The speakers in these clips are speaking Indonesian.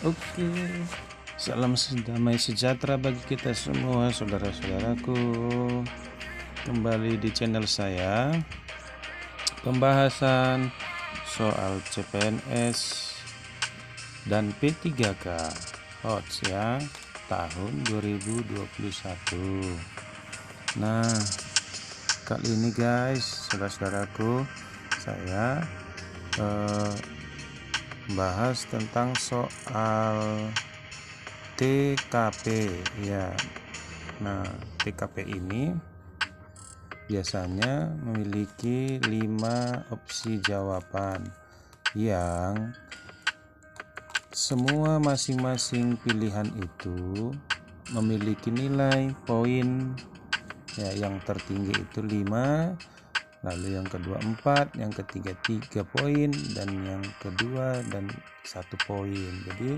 Oke, salam damai sejahtera bagi kita semua, saudara-saudaraku. Kembali di channel saya, pembahasan soal CPNS dan P3K HOTS ya, tahun 2021. Nah, kali ini guys, saudara-saudaraku, saya bahas tentang soal TKP ya. Nah, TKP ini biasanya memiliki 5 opsi jawaban yang semua masing-masing pilihan itu memiliki nilai poin ya, yang tertinggi itu 5, lalu yang kedua 4, yang ketiga 3 poin, dan yang kedua dan 1 poin. Jadi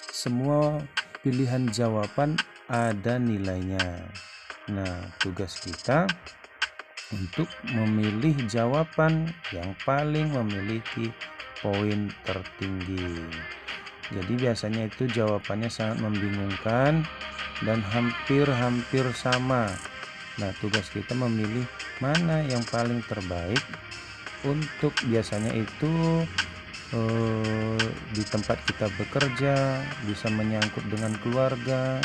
semua pilihan jawaban ada nilainya. Nah, tugas kita untuk memilih jawaban yang paling memiliki poin tertinggi. Jadi biasanya itu jawabannya sangat membingungkan dan hampir sama. Nah, tugas kita memilih mana yang paling terbaik untuk biasanya itu di tempat kita bekerja, bisa menyangkut dengan keluarga.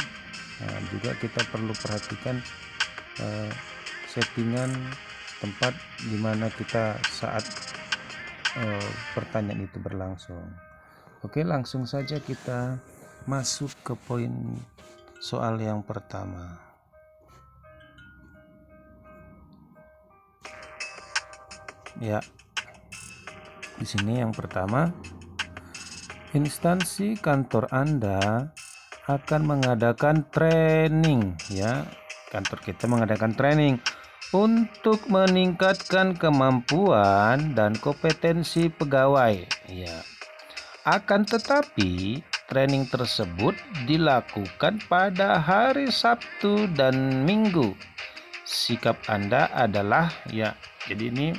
Nah, juga kita perlu perhatikan settingan tempat di mana kita saat pertanyaan itu berlangsung. Oke, langsung saja kita masuk ke poin soal yang pertama. Ya, di sini yang pertama, instansi kantor Anda akan mengadakan training ya. Kantor kita mengadakan training untuk meningkatkan kemampuan dan kompetensi pegawai ya. Akan tetapi training tersebut dilakukan pada hari Sabtu dan Minggu. Sikap Anda adalah ya. Jadi ini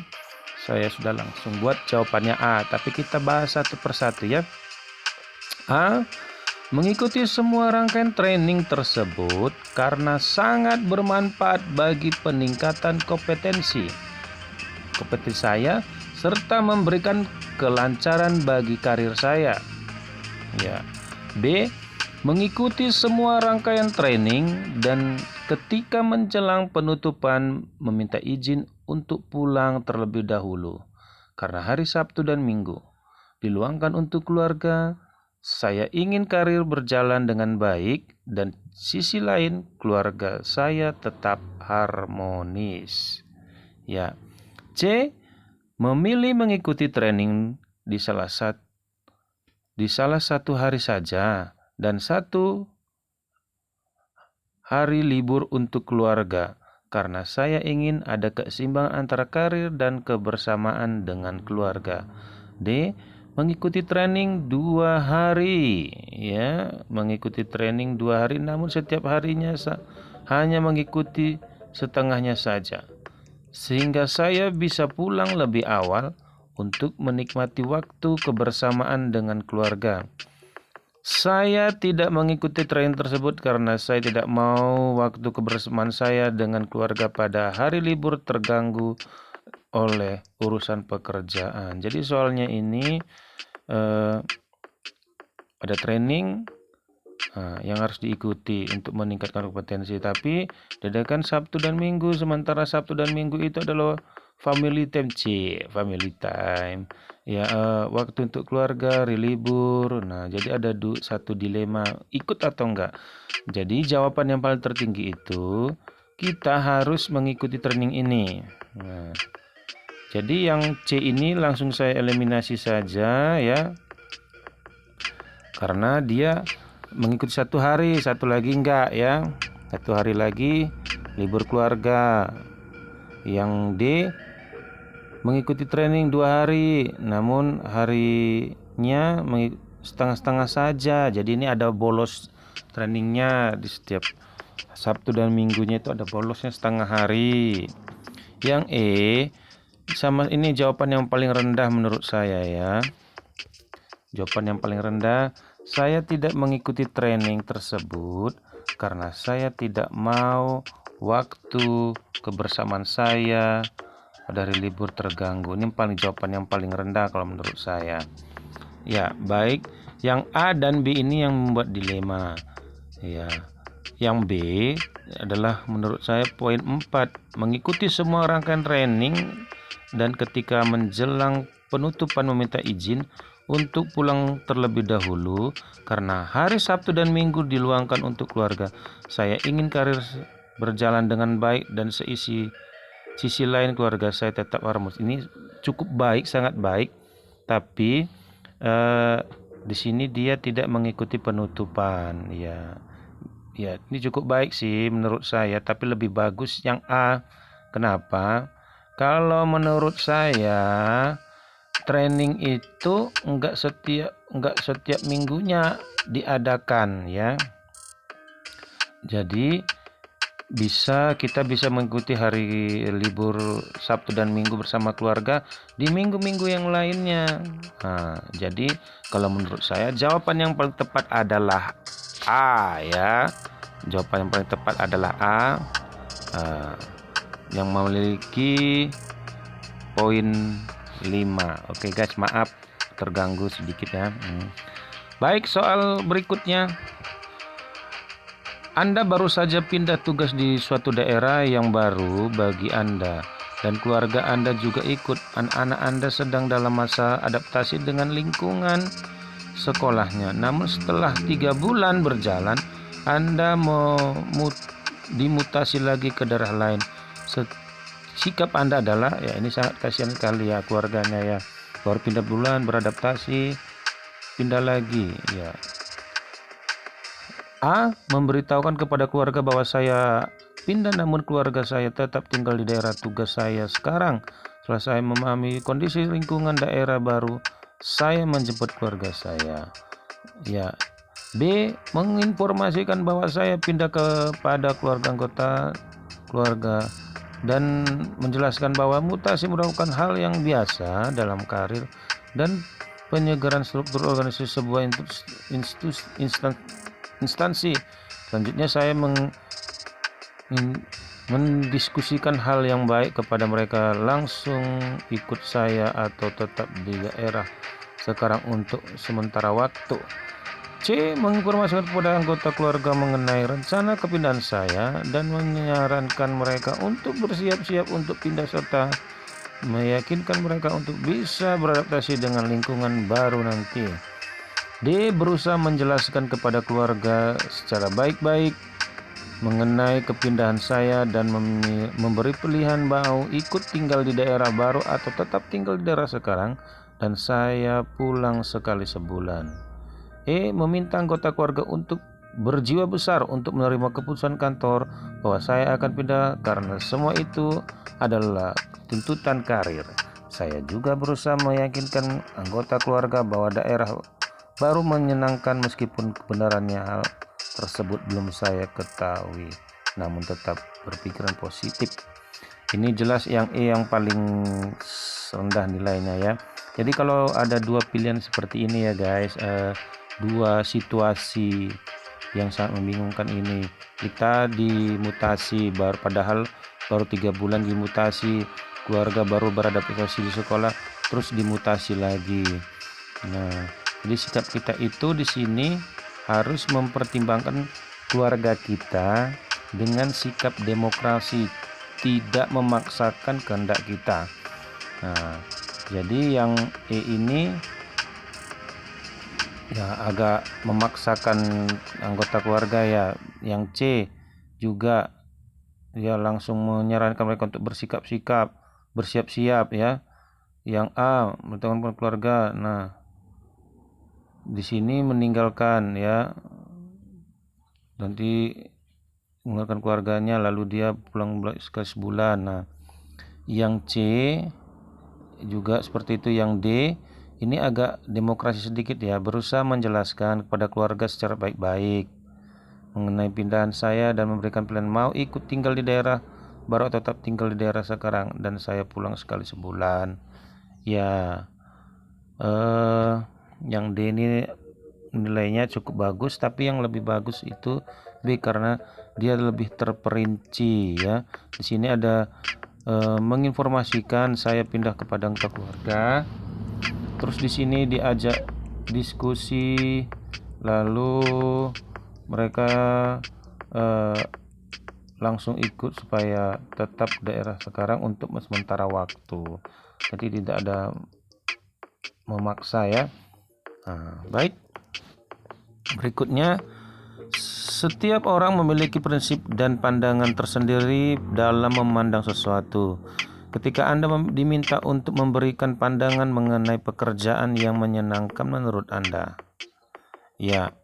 saya sudah langsung buat jawabannya A, tapi kita bahas satu persatu ya. A. Mengikuti semua rangkaian training tersebut karena sangat bermanfaat bagi peningkatan kompetensi saya serta memberikan kelancaran bagi karir saya. Ya. B. Mengikuti semua rangkaian training dan ketika menjelang penutupan meminta izin untuk pulang terlebih dahulu karena hari Sabtu dan Minggu diluangkan untuk keluarga. Saya ingin karir berjalan dengan baik dan sisi lain keluarga saya tetap harmonis. Ya. C. Memilih mengikuti training di salah satu hari saja dan 1 hari libur untuk keluarga karena saya ingin ada keseimbangan antara karir dan kebersamaan dengan keluarga. D. Mengikuti training 2 hari ya, mengikuti training 2 hari namun setiap harinya hanya mengikuti setengahnya saja sehingga saya bisa pulang lebih awal untuk menikmati waktu kebersamaan dengan keluarga. Saya tidak mengikuti training tersebut karena saya tidak mau waktu kebersamaan saya dengan keluarga pada hari libur terganggu oleh urusan pekerjaan. Jadi soalnya ini ada training yang harus diikuti untuk meningkatkan kompetensi, tapi diadakan Sabtu dan Minggu, sementara Sabtu dan Minggu itu adalah family time ya, waktu untuk keluarga, hari libur. Nah, jadi ada satu dilema, ikut atau enggak. Jadi jawaban yang paling tertinggi itu kita harus mengikuti training ini. Nah, jadi yang C ini langsung saya eliminasi saja ya, karena dia mengikuti 1 hari, 1 lagi enggak ya, 1 hari lagi libur keluarga. Yang D, mengikuti training 2 hari namun harinya setengah-setengah saja. Jadi ini ada bolos trainingnya di setiap Sabtu dan Minggunya, itu ada bolosnya setengah hari. Yang E, sama ini jawaban yang paling rendah menurut saya ya. Jawaban yang paling rendah, saya tidak mengikuti training tersebut karena saya tidak mau waktu kebersamaan saya pada hari libur terganggu. Ini jawaban yang paling rendah kalau menurut saya. Ya, baik. Yang A dan B ini yang membuat dilema. Ya. Yang B adalah menurut saya poin 4, mengikuti semua rangkaian training dan ketika menjelang penutupan meminta izin untuk pulang terlebih dahulu karena hari Sabtu dan Minggu diluangkan untuk keluarga. Saya ingin karir berjalan dengan baik dan sisi lain keluarga saya tetap harmonis. Ini cukup baik, sangat baik. Tapi di sini dia tidak mengikuti penutupan, ya. Ya, ini cukup baik sih menurut saya, tapi lebih bagus yang A. Kenapa? Kalau menurut saya training itu enggak setiap minggunya diadakan, ya. Jadi kita bisa mengikuti hari libur Sabtu dan Minggu bersama keluarga di minggu-minggu yang lainnya. Nah, jadi kalau menurut saya jawaban yang paling tepat adalah A, ya. Jawaban yang paling tepat adalah A, yang memiliki poin 5. Oke guys, maaf terganggu sedikit ya. Baik, soal berikutnya. Anda baru saja pindah tugas di suatu daerah yang baru bagi Anda dan keluarga Anda juga ikut. Anak-anak Anda sedang dalam masa adaptasi dengan lingkungan sekolahnya. Namun setelah 3 bulan berjalan, Anda dimutasi lagi ke daerah lain. Sikap Anda adalah, ya ini sangat kasihan sekali ya keluarganya ya. Baru pindah bulan beradaptasi, pindah lagi ya. A. Memberitahukan kepada keluarga bahwa saya pindah namun keluarga saya tetap tinggal di daerah tugas saya sekarang. Setelah saya memahami kondisi lingkungan daerah baru, saya menjemput keluarga saya. Ya. B. Menginformasikan bahwa saya pindah kepada anggota keluarga dan menjelaskan bahwa mutasi merupakan hal yang biasa dalam karir dan penyegaran struktur organisasi sebuah instansi. Selanjutnya saya mendiskusikan hal yang baik kepada mereka langsung ikut saya atau tetap di daerah sekarang untuk sementara waktu. C. Menginformasikan kepada anggota keluarga mengenai rencana kepindahan saya dan menyarankan mereka untuk bersiap-siap untuk pindah serta meyakinkan mereka untuk bisa beradaptasi dengan lingkungan baru nanti. D. Berusaha menjelaskan kepada keluarga secara baik-baik mengenai kepindahan saya dan memberi pilihan mau ikut tinggal di daerah baru atau tetap tinggal di daerah sekarang dan saya pulang sekali sebulan. E. Meminta anggota keluarga untuk berjiwa besar untuk menerima keputusan kantor bahwa saya akan pindah karena semua itu adalah tuntutan karir. Saya juga berusaha meyakinkan anggota keluarga bahwa daerah baru menyenangkan meskipun kebenarannya hal tersebut belum saya ketahui, namun tetap berpikiran positif. Ini jelas yang E yang paling rendah nilainya ya. Jadi kalau ada dua pilihan seperti ini ya guys, dua situasi yang sangat membingungkan ini. Kita dimutasi padahal baru 3 bulan dimutasi, keluarga baru beradaptasi di sekolah, terus dimutasi lagi. Nah, jadi sikap kita itu di sini harus mempertimbangkan keluarga kita dengan sikap demokrasi, tidak memaksakan kehendak kita. Nah, jadi yang E ini ya agak memaksakan anggota keluarga ya. Yang C juga ya langsung menyarankan mereka untuk bersiap-siap ya. Yang A bertanggung keluarga. Nah, di sini meninggalkan ya, nanti meninggalkan keluarganya lalu dia pulang sekali sebulan. Nah, yang C juga seperti itu. Yang D ini agak demokrasi sedikit ya, berusaha menjelaskan kepada keluarga secara baik-baik mengenai pindahan saya dan memberikan pilihan mau ikut tinggal di daerah baru atau tetap tinggal di daerah sekarang dan saya pulang sekali sebulan. Ya, Yang D ini nilainya cukup bagus, tapi yang lebih bagus itu B karena dia lebih terperinci ya. Di sini ada menginformasikan saya pindah ke Padang keluarga. Terus di sini diajak diskusi, lalu mereka langsung ikut supaya tetap daerah sekarang untuk sementara waktu. Jadi tidak ada memaksa ya. Baik. Berikutnya, setiap orang memiliki prinsip dan pandangan tersendiri dalam memandang sesuatu. Ketika Anda diminta untuk memberikan pandangan mengenai pekerjaan yang menyenangkan menurut Anda. Ya,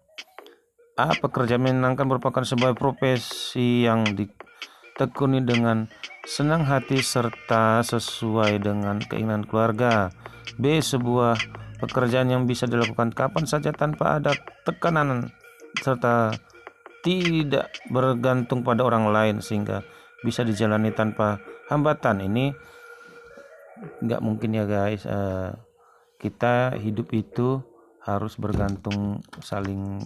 pekerjaan menyenangkan merupakan sebuah profesi yang ditekuni dengan senang hati serta sesuai dengan keinginan keluarga. B. Sebuah pekerjaan yang bisa dilakukan kapan saja tanpa ada tekanan serta tidak bergantung pada orang lain sehingga bisa dijalani tanpa hambatan. Ini nggak mungkin ya guys. Kita hidup itu harus bergantung, saling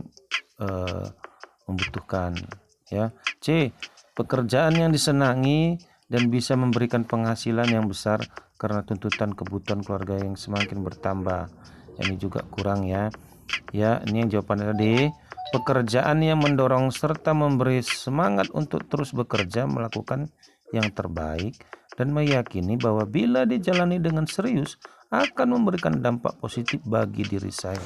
membutuhkan ya. C. Pekerjaan yang disenangi dan bisa memberikan penghasilan yang besar karena tuntutan kebutuhan keluarga yang semakin bertambah. Ini juga kurang ya. Ya, ini yang jawabannya tadi. Pekerjaan yang mendorong serta memberi semangat untuk terus bekerja, melakukan yang terbaik, dan meyakini bahwa bila dijalani dengan serius akan memberikan dampak positif bagi diri saya.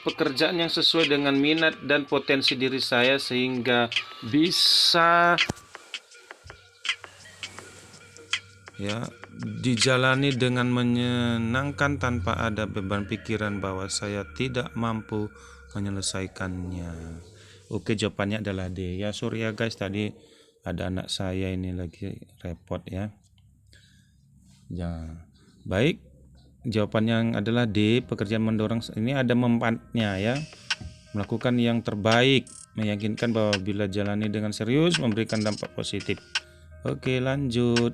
Pekerjaan yang sesuai dengan minat dan potensi diri saya sehingga bisa ya dijalani dengan menyenangkan tanpa ada beban pikiran bahwa saya tidak mampu menyelesaikannya. Oke, jawabannya adalah D. Ya sorry ya guys, tadi ada anak saya ini lagi repot ya. Ya, baik. Jawabannya adalah D. Pekerjaan mendorong ini ada mempatnya ya. Melakukan yang terbaik, meyakinkan bahwa bila jalani dengan serius memberikan dampak positif. Oke, lanjut.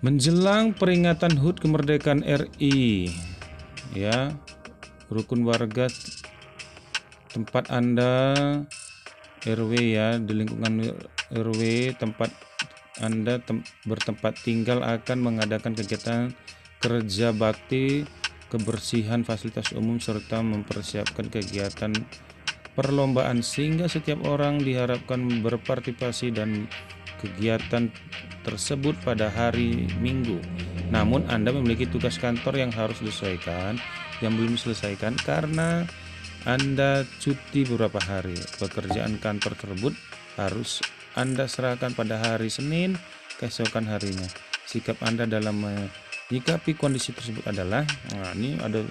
Menjelang peringatan HUT kemerdekaan RI, ya, rukun warga tempat Anda RW ya, di lingkungan RW tempat Anda bertempat tinggal akan mengadakan kegiatan kerja bakti, kebersihan fasilitas umum serta mempersiapkan kegiatan perlombaan sehingga setiap orang diharapkan berpartisipasi dan kegiatan tersebut pada hari Minggu. Namun Anda memiliki tugas kantor yang harus diselesaikan yang belum diselesaikan karena Anda cuti beberapa hari. Pekerjaan kantor tersebut harus Anda serahkan pada hari Senin keesokan harinya. Sikap Anda dalam menyikapi kondisi tersebut adalah, ini ada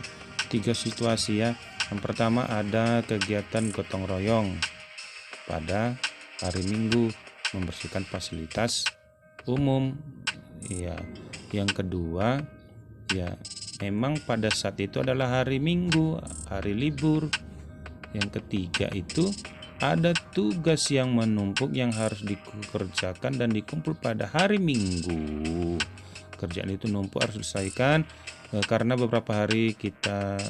3 situasi ya. Yang pertama ada kegiatan gotong royong pada hari Minggu, membersihkan fasilitas umum ya. Yang kedua ya, memang pada saat itu adalah hari Minggu, hari libur. Yang ketiga itu ada tugas yang menumpuk yang harus dikerjakan dan dikumpul pada hari Minggu. Kerjaan itu numpuk harus diselesaikan karena beberapa hari kita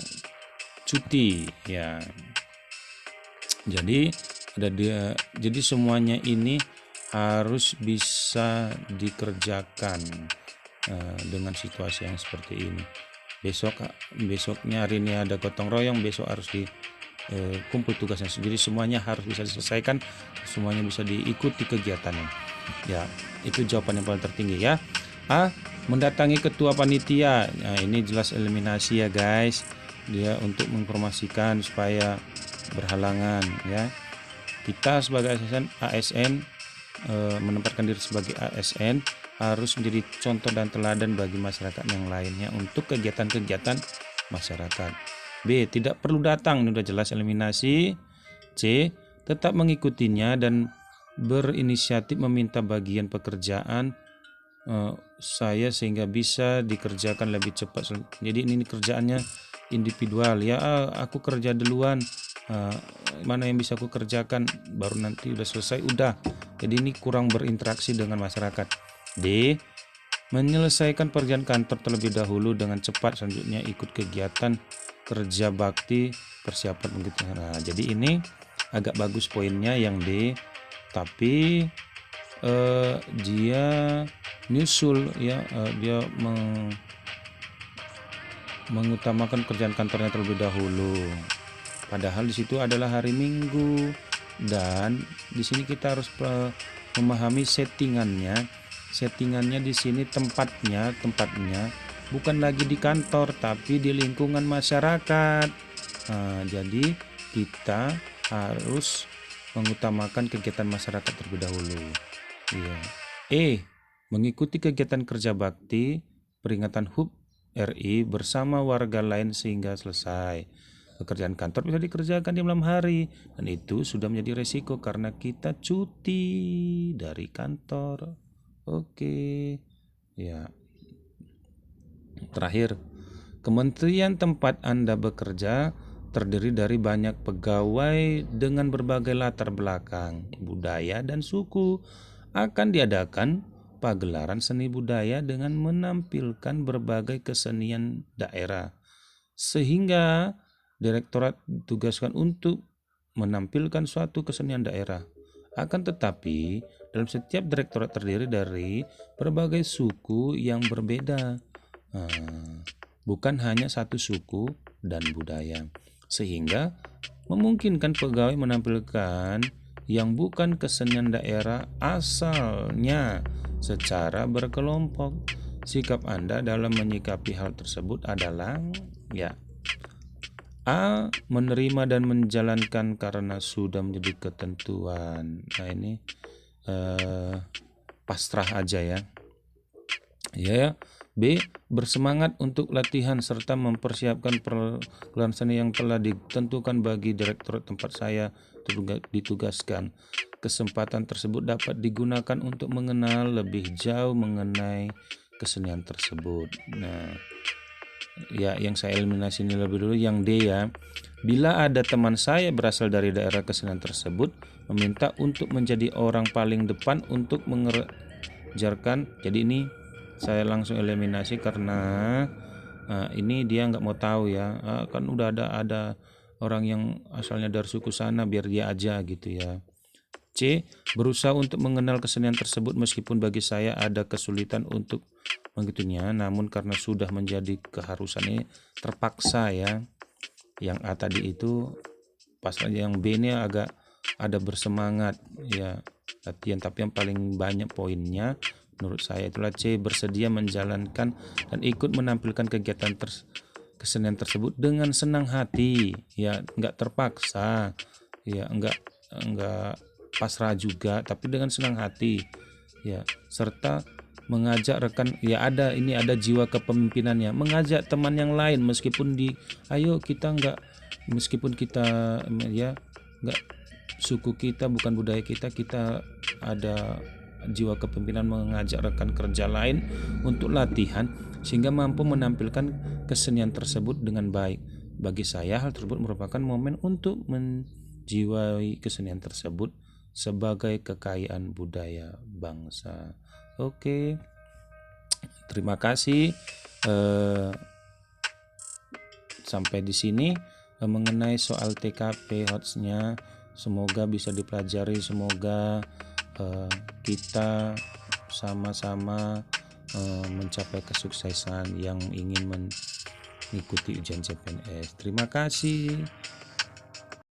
cuti ya. Jadi semuanya ini harus bisa dikerjakan dengan situasi yang seperti ini. Besoknya hari ini ada gotong royong, besok harus kumpul tugasnya. Jadi semuanya harus bisa diselesaikan, semuanya bisa diikuti kegiatannya. Ya, itu jawaban yang paling tertinggi ya. A. Mendatangi ketua panitia. Nah, ini jelas eliminasi ya guys. Dia untuk menginformasikan supaya berhalangan ya. Kita sebagai ASN menempatkan diri sebagai ASN harus menjadi contoh dan teladan bagi masyarakat yang lainnya untuk kegiatan-kegiatan masyarakat. B. Tidak perlu datang, ini udah jelas eliminasi. C. Tetap mengikutinya dan berinisiatif meminta bagian pekerjaan saya sehingga bisa dikerjakan lebih cepat. Jadi ini kerjaannya individual ya, aku kerja duluan, eh, mana yang bisa aku kerjakan, baru nanti udah selesai udah. Jadi ini kurang berinteraksi dengan masyarakat. D. Menyelesaikan pekerjaan kantor terlebih dahulu dengan cepat, selanjutnya ikut kegiatan kerja bakti, persiapan begitu. Nah, jadi ini agak bagus poinnya yang D, tapi dia nyusul ya, dia mengutamakan kerjaan kantornya terlebih dahulu. Padahal di situ adalah hari Minggu, dan di sini kita harus memahami settingannya. Settingannya di sini tempatnya bukan lagi di kantor tapi di lingkungan masyarakat. Nah, jadi kita harus mengutamakan kegiatan masyarakat terlebih dahulu. Iya. Mengikuti kegiatan kerja bakti peringatan HUT RI bersama warga lain sehingga selesai. Pekerjaan kantor bisa dikerjakan di malam hari, dan itu sudah menjadi resiko karena kita cuti dari kantor. Oke. Ya. Terakhir, kementerian tempat Anda bekerja terdiri dari banyak pegawai dengan berbagai latar belakang, budaya, dan suku. Akan diadakan pagelaran seni budaya dengan menampilkan berbagai kesenian daerah, sehingga direktorat ditugaskan untuk menampilkan suatu kesenian daerah. Akan tetapi, dalam setiap direktorat terdiri dari berbagai suku yang berbeda, bukan hanya satu suku dan budaya, sehingga memungkinkan pegawai menampilkan yang bukan kesenian daerah asalnya secara berkelompok. Sikap Anda dalam menyikapi hal tersebut adalah ya A. Menerima dan menjalankan karena sudah menjadi ketentuan. Nah ini pasrah aja ya. Ya. B. Bersemangat untuk latihan serta mempersiapkan pergelaran seni yang telah ditentukan bagi direktorat tempat saya ditugaskan. Kesempatan tersebut dapat digunakan untuk mengenal lebih jauh mengenai kesenian tersebut. Nah, ya yang saya eliminasi ini lebih dulu yang D ya. Bila ada teman saya berasal dari daerah kesenian tersebut meminta untuk menjadi orang paling depan untuk mengerjakan, jadi ini saya langsung eliminasi karena ini dia nggak mau tahu ya. Kan udah ada orang yang asalnya dari suku sana, biar dia aja gitu ya. C. Berusaha untuk mengenal kesenian tersebut meskipun bagi saya ada kesulitan untuk mengikutinya, namun karena sudah menjadi keharusannya terpaksa ya. Yang A tadi itu pas aja, yang B ini agak ada bersemangat ya latihan, tapi yang paling banyak poinnya menurut saya itulah C. Bersedia menjalankan dan ikut menampilkan kegiatan kesenian tersebut dengan senang hati ya, nggak terpaksa ya, nggak pasrah juga, tapi dengan senang hati ya, serta mengajak rekan ya, ada jiwa kepemimpinannya, mengajak teman yang lain meskipun meskipun kita ya nggak suku kita, bukan budaya kita ada jiwa kepemimpinan, mengajak rekan kerja lain untuk latihan sehingga mampu menampilkan kesenian tersebut dengan baik. Bagi saya hal tersebut merupakan momen untuk menjiwai kesenian tersebut sebagai kekayaan budaya bangsa. Oke, terima kasih. Sampai di sini mengenai soal TKP HOTS-nya, semoga bisa dipelajari, semoga kita sama-sama mencapai kesuksesan yang ingin mengikuti ujian CPNS. Terima kasih.